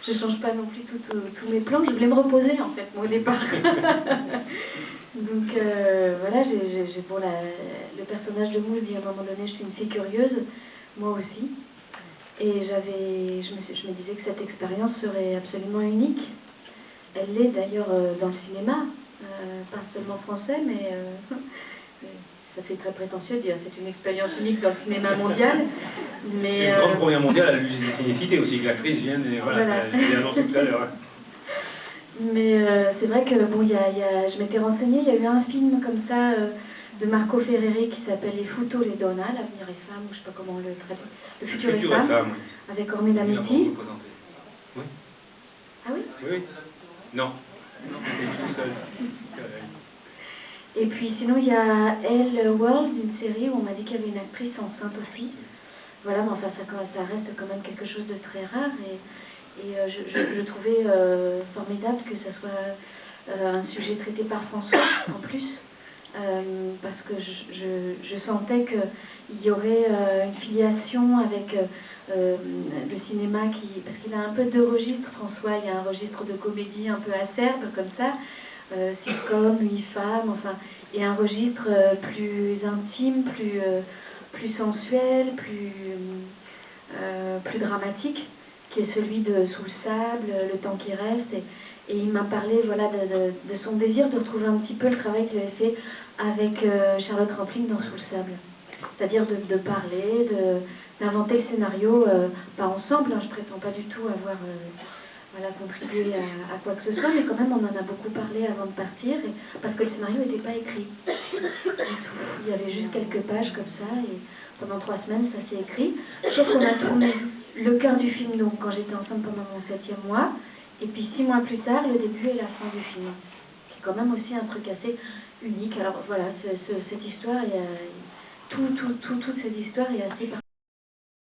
je change pas non plus tous mes plans. Je voulais me reposer en fait, moi, au départ. Donc voilà, j'ai pour le personnage de Moule dit à un moment donné, je suis une fille curieuse, moi aussi. Et je me disais que cette expérience serait absolument unique. Elle l'est d'ailleurs dans le cinéma, pas seulement français, mais ça fait très prétentieux de dire c'est une expérience unique dans le cinéma mondial. Mais une grande première mondiale à l'unicité aussi, que l'actrice vient et voilà. Je l'ai annoncé tout à l'heure. Mais c'est vrai que bon, je m'étais renseignée, il y a eu un film comme ça de Marco Ferreri qui s'appelle Les Futures et Donna, l'avenir est femme, ou je sais pas comment on le traduit, le futur est femme, oui. Avec Ornella Muti. Oui. Ah oui? Oui. Non. Non, tout seul. Et puis sinon il y a Elle World, une série où on m'a dit qu'il y avait une actrice enceinte aussi. Voilà, mais enfin ça reste quand même quelque chose de très rare et je trouvais formidable que ce soit un sujet traité par François en plus, parce que je sentais qu'il y aurait une filiation avec le cinéma parce qu'il a un peu deux registres, François. Il y a un registre de comédie un peu acerbe comme ça, sitcom, 8 femmes, enfin, et un registre plus intime, plus sensuel, plus dramatique, qui est celui de Sous le sable, Le temps qui reste, et il m'a parlé voilà, de son désir de retrouver un petit peu le travail qu'il avait fait avec Charlotte Rampling dans Sous le sable. C'est-à-dire de parler, d'inventer le scénario, pas ensemble, hein, je prétends pas du tout avoir voilà, contribué à quoi que ce soit, mais quand même on en a beaucoup parlé avant de partir, parce que le scénario n'était pas écrit du tout. Il y avait juste quelques pages comme ça, et pendant 3 semaines ça s'est écrit, sauf qu'on a tourné le quart du film donc quand j'étais enceinte pendant mon 7e mois, et puis 6 mois plus tard le début et la fin du film, qui est quand même aussi un truc assez unique. Alors voilà, cette histoire, toute cette histoire est assez particulière.